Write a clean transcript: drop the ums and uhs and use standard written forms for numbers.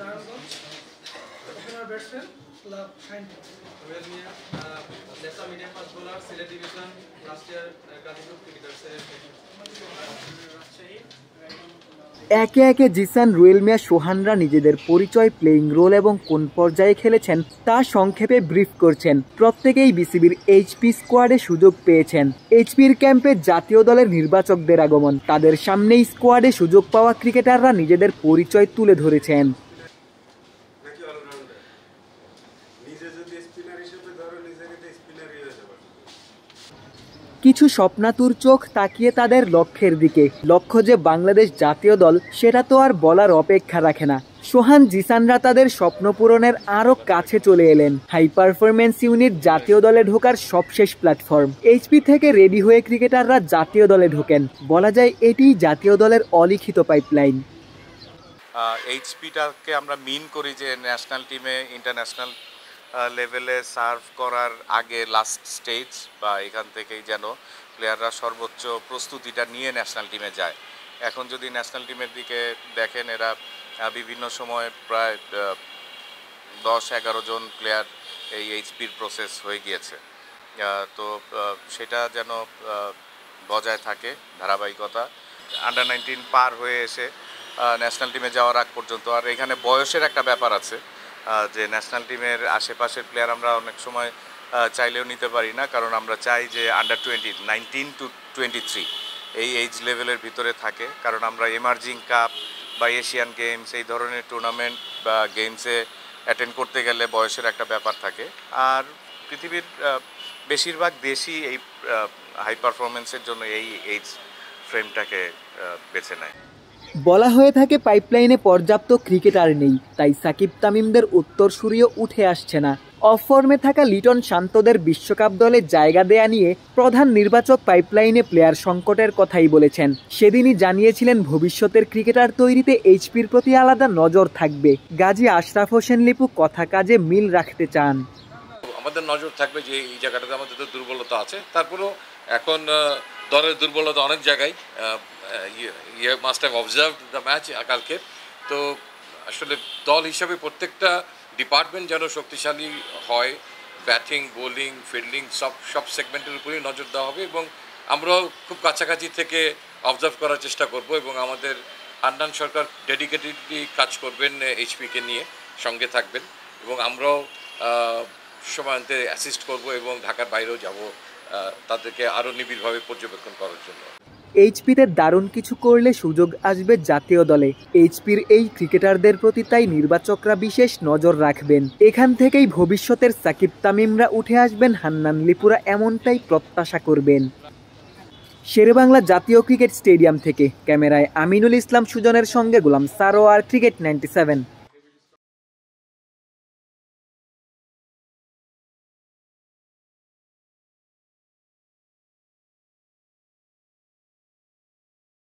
Narayanganj. Opener batsman club Shainpur. Ruel Mia, national medium fast bowler, Sylhet division, last year Gazipur ক্রিকেটার্সের। একে একে জিসান, রুয়েল মিয়া, সোহানরা নিজেদের পরিচয়, প্লেইং রোল এবং কোন পর্যায়ে খেলেছেন তা সংক্ষেপে ব্রিফ করছেন। প্রত্যেকেই বিসিবির এইচপি স্কোয়াডে সুযোগ পেয়েছেন। এইচপির ক্যাম্পে জাতীয় দলের নির্বাচকদের আগমন, তাদের সামনেই স্কোয়াডে সুযোগ পাওয়া ক্রিকেটাররা নিজেদের পরিচয় তুলে ধরেছেন। কিছু স্বপ্নাতুর চোখ তাকিয়ে তাদের লক্ষ্যের দিকে। লক্ষ্য যে বাংলাদেশ জাতীয় দল, সেটা তো আর বলার অপেক্ষা রাখে না। সোহান, জিসানরা তাদের স্বপ্ন পূরণের আরও কাছে চলে এলেন। হাই পারফরমেন্স ইউনিট জাতীয় দলে ঢোকার সবশেষ প্ল্যাটফর্ম। এইচপি থেকে রেডি হয়ে ক্রিকেটাররা জাতীয় দলে ঢোকেন। বলা যায় এটিই জাতীয় দলের অলিখিত পাইপলাইন। এইচপিটাকে আমরা মিন করি যে ন্যাশনাল টিমে ইন্টারন্যাশনাল লেভেলে সার্ভ করার আগে লাস্ট স্টেজ, বা এখান থেকেই যেন প্লেয়াররা সর্বোচ্চ প্রস্তুতিটা নিয়ে ন্যাশনাল টিমে যায়। এখন যদি ন্যাশনাল টিমের দিকে দেখেন, এরা বিভিন্ন সময় প্রায় 10-11 জন প্লেয়ার এই এইচপির প্রসেস হয়ে গিয়েছে। তো সেটা যেন বজায় থাকে ধারাবাহিকতা। আন্ডার 19 পার হয়ে এসে ন্যাশনাল টিমে যাওয়ার আগ পর্যন্ত। আর এখানে বয়সের একটা ব্যাপার আছে, যে ন্যাশনাল টিমের আশেপাশের প্লেয়ার আমরা অনেক সময় চাইলেও নিতে পারি না, কারণ আমরা চাই যে আন্ডার 20, 19 to 23 এই এজ লেভেলের ভিতরে থাকে। কারণ আমরা এমার্জিং কাপ বা এশিয়ান গেমস এই ধরনের টুর্নামেন্ট বা গেমসে অ্যাটেন্ড করতে গেলে বয়সের একটা ব্যাপার থাকে। আর পৃথিবীর বেশিরভাগ দেশই এই হাই পারফরমেন্সের জন্য এই এজ ফ্রেমটাকে বেছে নেয়। বলা হয়ে থাকে পাইপলাইনে পর্যাপ্ত ক্রিকেটার নেই, তাই সাকিব তামিমদের উত্তরসূরিও উঠে আসছে না। অফ ফর্মে থাকা লিটন শান্তদের বিশ্বকাপ দলে জায়গা দেয়া নিয়ে প্রধান নির্বাচক পাইপলাইনে প্লেয়ার সংকটের কথাই বলেছেন। সেদিনই জানিয়েছিলেন ভবিষ্যতের ক্রিকেটার তৈরিতে এইচপির প্রতি আলাদা নজর থাকবে। গাজী আশরাফ হোসেন লিপু কথা কাজে মিল রাখতে চান। আমাদের নজর থাকবে যে এই জায়গাটাতে আমাদের তো দুর্বলতা আছে, তারপরেও এখন দলের দুর্বলতা অনেক জায়গায়। You must have observed the match কালকে। তো আসলে দল হিসাবে প্রত্যেকটা ডিপার্টমেন্ট যেন শক্তিশালী হয়, ব্যাটিং, বোলিং, ফিল্ডিং সব সেগমেন্টের উপরেই নজর দেওয়া হবে। এবং আমরাও খুব কাছাকাছি থেকে অবজার্ভ করার চেষ্টা করব, এবং আমাদের হান্নান সরকার ডেডিকেটেডলি কাজ করবেন এইচপিকে নিয়ে, সঙ্গে থাকবেন, এবং আমরাও সময়ন্তে অ্যাসিস্ট করব এবং ঢাকার বাইরেও যাব তাদেরকে আরও নিবিড়ভাবে পর্যবেক্ষণ করার জন্য। এইচপিতে দারুণ কিছু করলে সুযোগ আসবে জাতীয় দলে। এইচপির এই ক্রিকেটারদের প্রতি তাই নির্বাচকরা বিশেষ নজর রাখবেন। এখান থেকেই ভবিষ্যতের সাকিব তামিমরা উঠে আসবেন, হান্নান লিপুরা এমনটাই প্রত্যাশা করবেন। শেরেবাংলা জাতীয় ক্রিকেট স্টেডিয়াম থেকে ক্যামেরায় আমিনুল ইসলাম সুজনের সঙ্গে গোলাম সারোয়ার, ক্রিকেট 97।